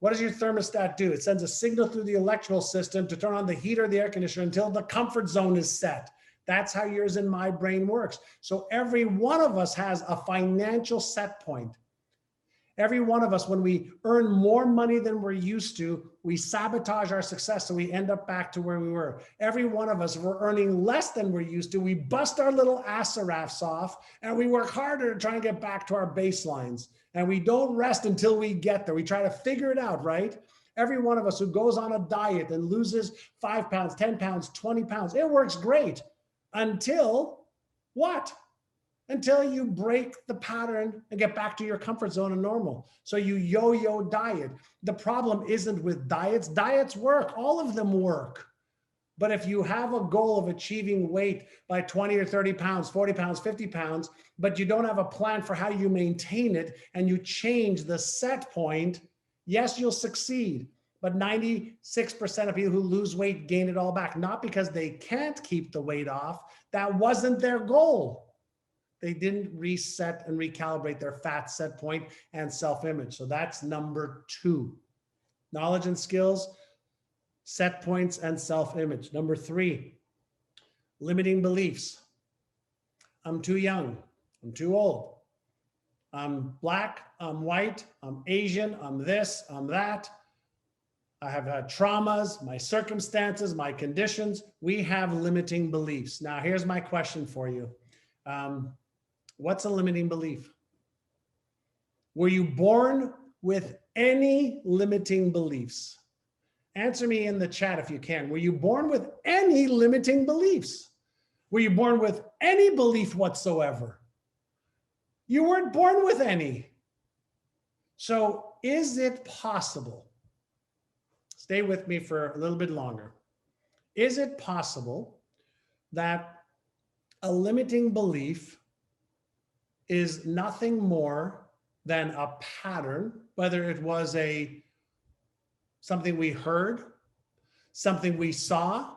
What does your thermostat do? It sends a signal through the electrical system to turn on the heater or the air conditioner until the comfort zone is set. That's how yours and my brain works. So every one of us has a financial set point. Every one of us, when we earn more money than we're used to, we sabotage our success so we end up back to where we were. Every one of us, if we're earning less than we're used to, we bust our little Assarafs off and we work harder to try and get back to our baselines. And we don't rest until we get there. We try to figure it out, right? Every one of us who goes on a diet and loses 5 pounds, 10 pounds, 20 pounds, it works great. Until what? Until you break the pattern and get back to your comfort zone and normal. So you yo-yo diet. The problem isn't with diets. Diets work. All of them work. But if you have a goal of achieving weight by 20 or 30 pounds, 40 pounds, 50 pounds, but you don't have a plan for how you maintain it and you change the set point, yes, you'll succeed. But 96% of people who lose weight gain it all back, not because they can't keep the weight off. That wasn't their goal. They didn't reset and recalibrate their fat set point and self-image. So that's number 2. Knowledge and skills, set points, and self-image. Number 3, limiting beliefs. I'm too young. I'm too old. I'm black. I'm white. I'm Asian. I'm this. I'm that. I have had traumas, my circumstances, my conditions. We have limiting beliefs. Now, here's my question for you. What's a limiting belief? Were you born with any limiting beliefs? Answer me in the chat if you can. Were you born with any limiting beliefs? Were you born with any belief whatsoever? You weren't born with any. So is it possible? Stay with me for a little bit longer. Is it possible that a limiting belief is nothing more than a pattern, whether it was something we heard, something we saw,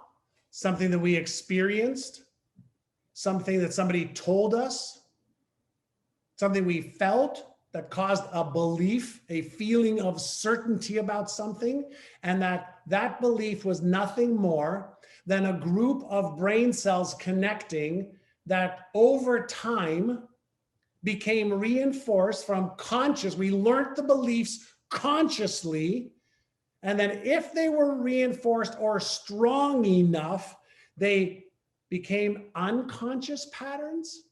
something that we experienced, something that somebody told us, something we felt that caused a belief, a feeling of certainty about something, and that belief was nothing more than a group of brain cells connecting that over time became reinforced from conscious. We learned the beliefs consciously, and then if they were reinforced or strong enough, they became unconscious patterns.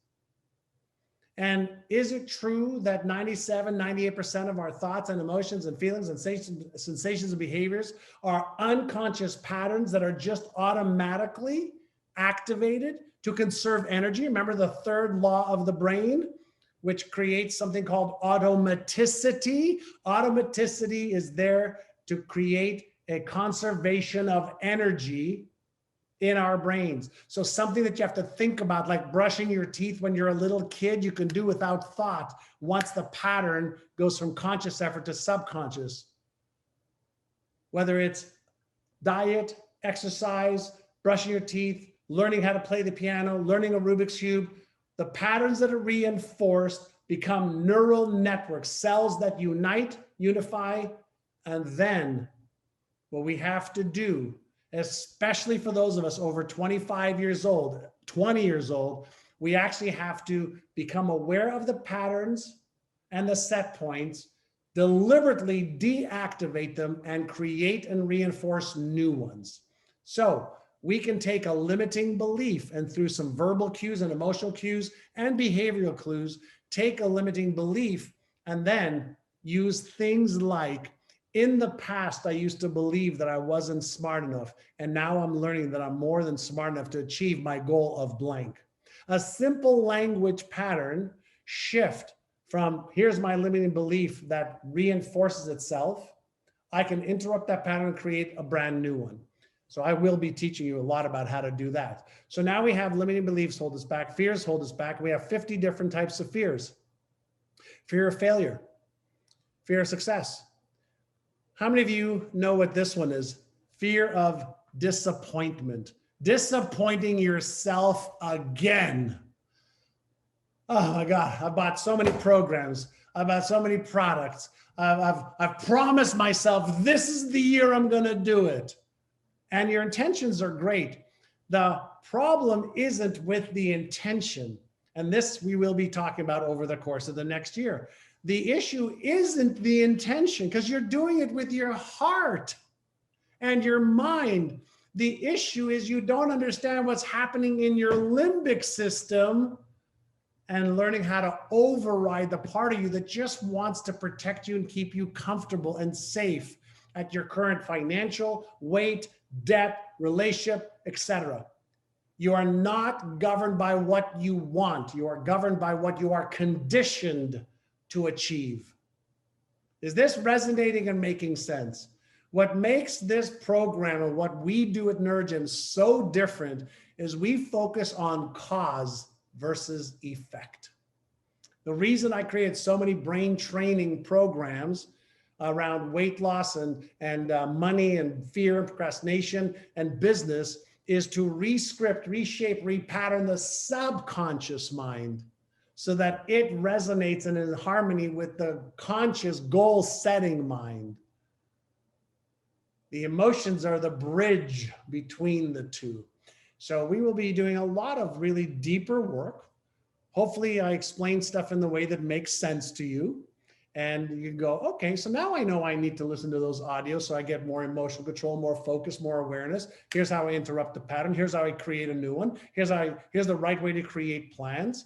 And is it true that 98% of our thoughts and emotions and feelings and sensations and behaviors are unconscious patterns that are just automatically activated to conserve energy? Remember the third law of the brain, which creates something called automaticity. Automaticity is there to create a conservation of energy in our brains. So something that you have to think about, like brushing your teeth when you're a little kid, you can do without thought once the pattern goes from conscious effort to subconscious. Whether it's diet, exercise, brushing your teeth, learning how to play the piano, learning a Rubik's Cube, the patterns that are reinforced become neural networks, cells that unify, and then what we have to do, especially for those of us over 25 years old, 20 years old, we actually have to become aware of the patterns and the set points, deliberately deactivate them, and create and reinforce new ones. So we can take a limiting belief and through some verbal cues and emotional cues and behavioral clues, take a limiting belief and then use things like, in the past, I used to believe that I wasn't smart enough, and now I'm learning that I'm more than smart enough to achieve my goal of blank. A simple language pattern shift from here's my limiting belief that reinforces itself. I can interrupt that pattern and create a brand new one. So I will be teaching you a lot about how to do that. So now we have limiting beliefs hold us back, fears hold us back. We have 50 different types of fears. Fear of failure, fear of success. How many of you know what this one is? Fear of disappointment. Disappointing yourself again. Oh my God, I bought so many programs. I bought so many products. I've promised myself this is the year I'm gonna do it. And your intentions are great. The problem isn't with the intention. And this we will be talking about over the course of the next year. The issue isn't the intention because you're doing it with your heart and your mind. The issue is you don't understand what's happening in your limbic system and learning how to override the part of you that just wants to protect you and keep you comfortable and safe at your current financial, weight, debt, relationship, etc. You are not governed by what you want. You are governed by what you are conditioned to achieve. Is this resonating and making sense? What makes this program and what we do at Nergym so different is we focus on cause versus effect. The reason I created so many brain training programs around weight loss and money and fear and procrastination and business is to rescript, reshape, repattern the subconscious mind so that it resonates and is in harmony with the conscious goal-setting mind. The emotions are the bridge between the two. So we will be doing a lot of really deeper work. Hopefully I explain stuff in the way that makes sense to you. And you go, okay, so now I know I need to listen to those audios so I get more emotional control, more focus, more awareness. Here's how I interrupt the pattern. Here's how I create a new one. Here's the right way to create plans.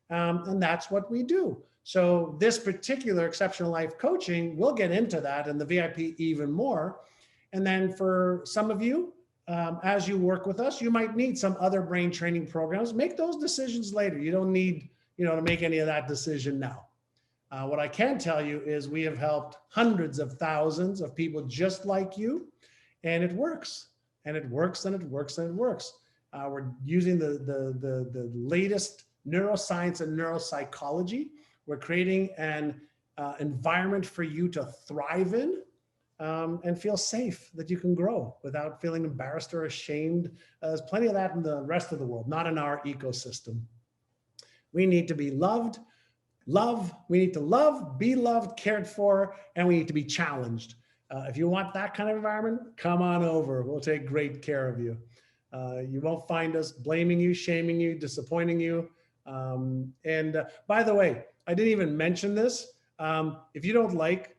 And that's what we do. So this particular exceptional life coaching, we'll get into that and the VIP even more. And then for some of you, as you work with us, you might need some other brain training programs. Make those decisions later. You don't need, to make any of that decision now. What I can tell you is we have helped hundreds of thousands of people just like you, and it works. and it works and it works and it works. We're using the latest neuroscience and neuropsychology. We're creating an environment for you to thrive in, and feel safe, that you can grow without feeling embarrassed or ashamed. There's plenty of that in the rest of the world, not in our ecosystem. We need to be loved, we need to love, be loved, cared for, and we need to be challenged. If you want that kind of environment, come on over. We'll take great care of you. You won't find us blaming you, shaming you, disappointing you. By the way, I didn't even mention this. If you don't like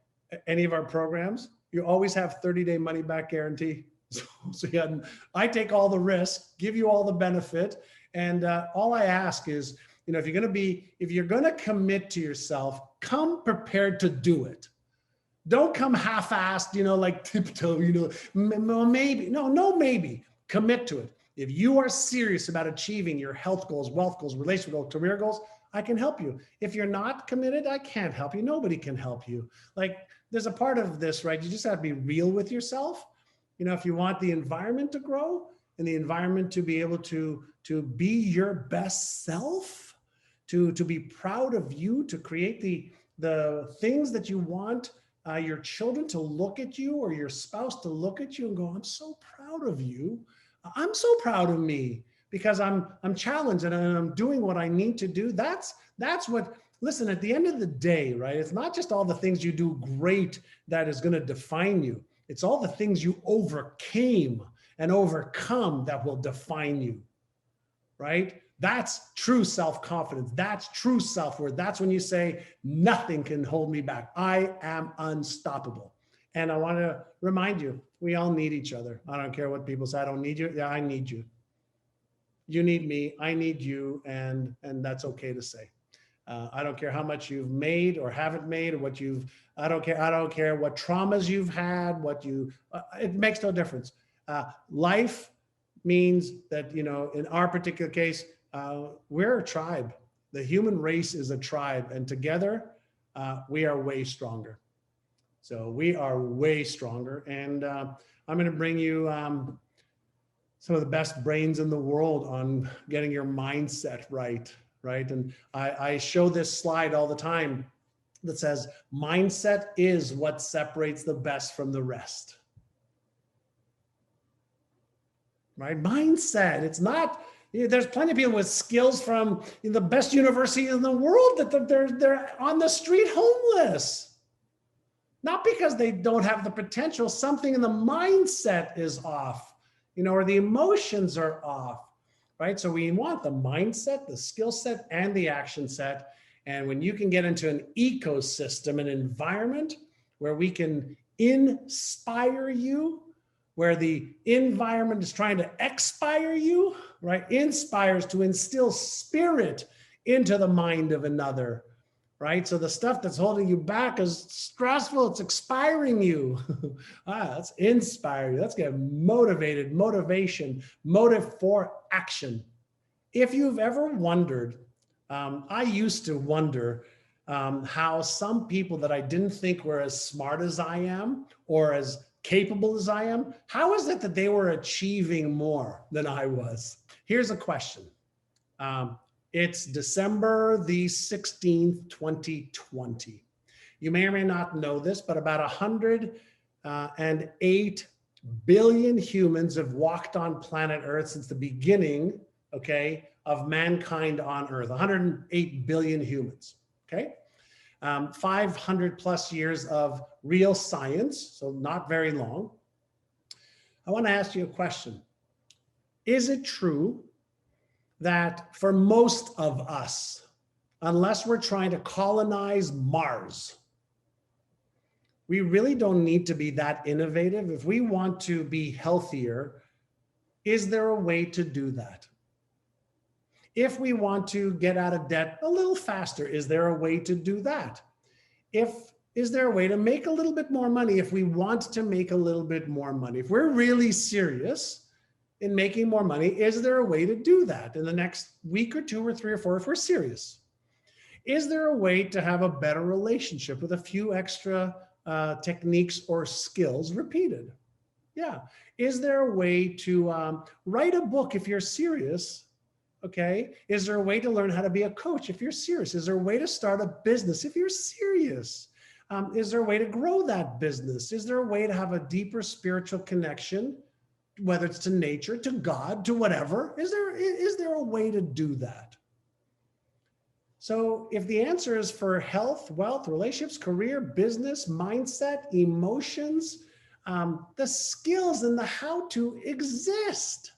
any of our programs, you always have 30-day money back guarantee. So yeah, I take all the risk, give you all the benefit. And all I ask is, if you're going to commit to yourself, come prepared to do it. Don't come half-assed, like tiptoe, maybe, no, maybe. Commit to it. If you are serious about achieving your health goals, wealth goals, relationship goals, career goals, I can help you. If you're not committed, I can't help you. Nobody can help you. Like, there's a part of this, right? You just have to be real with yourself. If you want the environment to grow and the environment to be able to be your best self, to be proud of you, to create the things that you want your children to look at you, or your spouse to look at you and go, I'm so proud of you. I'm so proud of me, because I'm challenged and I'm doing what I need to do. That's what, listen, at the end of the day, right? It's not just all the things you do great that is going to define you. It's all the things you overcame and overcome that will define you, right? That's true self-confidence. That's true self-worth. That's when you say, nothing can hold me back. I am unstoppable. And I want to remind you, we all need each other. I don't care what people say. I don't need you. Yeah, I need you. You need me. I need you. And that's okay to say. I don't care how much you've made or haven't made, or I don't care what traumas you've had, it makes no difference. Life means that, in our particular case, we're a tribe. The human race is a tribe, and together we are way stronger. So we are way stronger. And I'm going to bring you some of the best brains in the world on getting your mindset right. And I show this slide all the time that says, mindset is what separates the best from the rest. Right? Mindset. It's not, there's plenty of people with skills from the best university in the world that they're on the street homeless. Not because they don't have the potential, something in the mindset is off, or the emotions are off, right? So we want the mindset, the skill set, and the action set. And when you can get into an ecosystem, an environment where we can inspire you, where the environment is trying to expire you, right? Inspires to instill spirit into the mind of another, right? So the stuff that's holding you back is stressful. It's expiring you. Let's inspire you. Let's get motivated, motive for action. If you've ever wondered, I used to wonder how some people that I didn't think were as smart as I am or as capable as I am, how is it that they were achieving more than I was? Here's a question. It's December the 16th, 2020. You may or may not know this, but about 108 billion humans have walked on planet Earth since the beginning, of mankind on Earth. 108 billion humans, 500 plus years of real science, so not very long. I want to ask you a question. Is it true that for most of us, unless we're trying to colonize Mars, we really don't need to be that innovative? If we want to be healthier, is there a way to do that? If we want to get out of debt a little faster, is there a way to do that? Is there a way to make a little bit more money if we want to make a little bit more money? If we're really serious in making more money, is there a way to do that in the next week or 2 or 3 or 4 if we're serious? Is there a way to have a better relationship with a few extra techniques or skills repeated? Yeah. Is there a way to write a book if you're serious? Okay. Is there a way to learn how to be a coach if you're serious? Is there a way to start a business if you're serious? Is there a way to grow that business? Is there a way to have a deeper spiritual connection, whether it's to nature, to God, to whatever? Is there a way to do that? So if the answer is for health, wealth, relationships, career, business, mindset, emotions, the skills and the how to exist.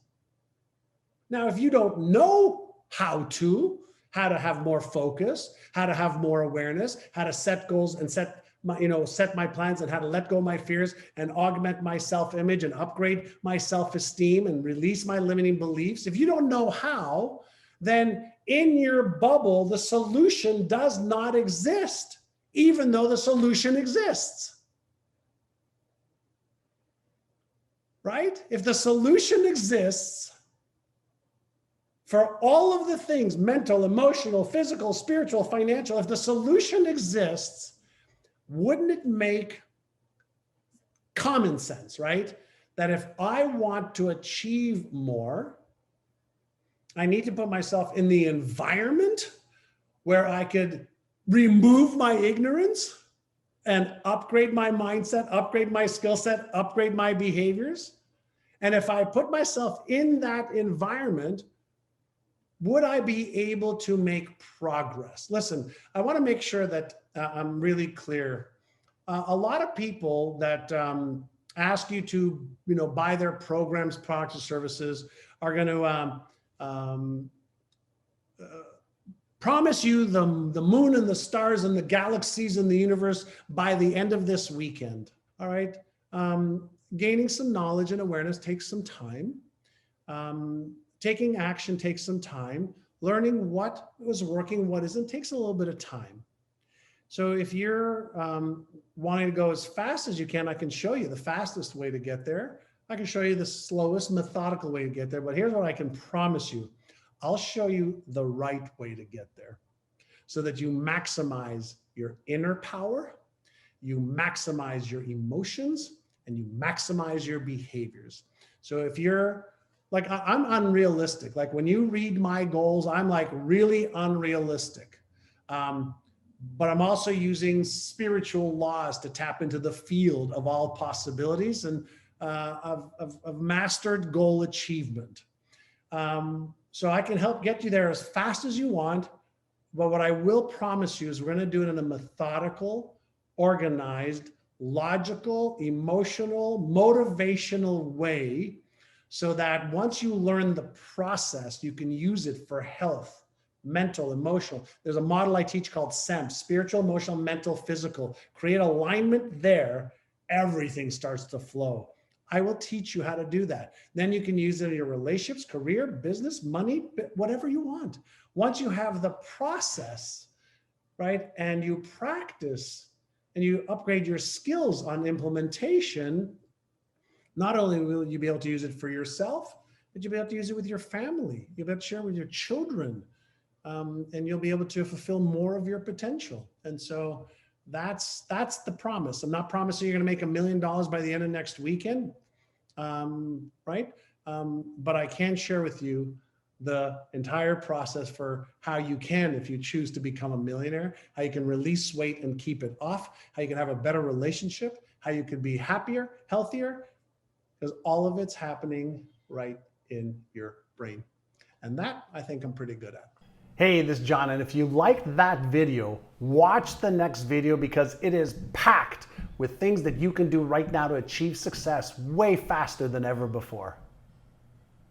Now, if you don't know how to have more focus, how to have more awareness, how to set goals and set my plans, and how to let go of my fears and augment my self-image and upgrade my self-esteem and release my limiting beliefs. If you don't know how, then in your bubble, the solution does not exist, even though the solution exists. Right? If the solution exists for all of the things, mental, emotional, physical, spiritual, financial, if the solution exists, wouldn't it make common sense, right? That if I want to achieve more, I need to put myself in the environment where I could remove my ignorance and upgrade my mindset, upgrade my skill set, upgrade my behaviors. And if I put myself in that environment, would I be able to make progress? Listen, I want to make sure that I'm really clear. A lot of people that ask you to, buy their programs, products, or services are going to promise you the moon and the stars and the galaxies and the universe by the end of this weekend. All right. Gaining some knowledge and awareness takes some time. Taking action takes some time. Learning what was working, what isn't, takes a little bit of time. So if you're wanting to go as fast as you can, I can show you the fastest way to get there. I can show you the slowest methodical way to get there, but here's what I can promise you. I'll show you the right way to get there so that you maximize your inner power, you maximize your emotions, and you maximize your behaviors. So if you're like, I'm unrealistic. Like when you read my goals, I'm like really unrealistic. But I'm also using spiritual laws to tap into the field of all possibilities and of mastered goal achievement. So I can help get you there as fast as you want. But what I will promise you is we're going to do it in a methodical, organized, logical, emotional, motivational way, so that once you learn the process, you can use it for health, mental, emotional. There's a model I teach called SEMP, spiritual, emotional, mental, physical. Create alignment there, everything starts to flow. I will teach you how to do that. Then you can use it in your relationships, career, business, money, whatever you want. Once you have the process, right, and you practice and you upgrade your skills on implementation, not only will you be able to use it for yourself, but you'll be able to use it with your family. You'll be able to share it with your children, and you'll be able to fulfill more of your potential. And so that's the promise. I'm not promising you're going to make $1 million by the end of next weekend, right? But I can share with you the entire process for how you can, if you choose to become a millionaire, how you can release weight and keep it off, how you can have a better relationship, how you can be happier, healthier, because all of it's happening right in your brain. And that I think I'm pretty good at. Hey, this is John, and if you liked that video, watch the next video because it is packed with things that you can do right now to achieve success way faster than ever before.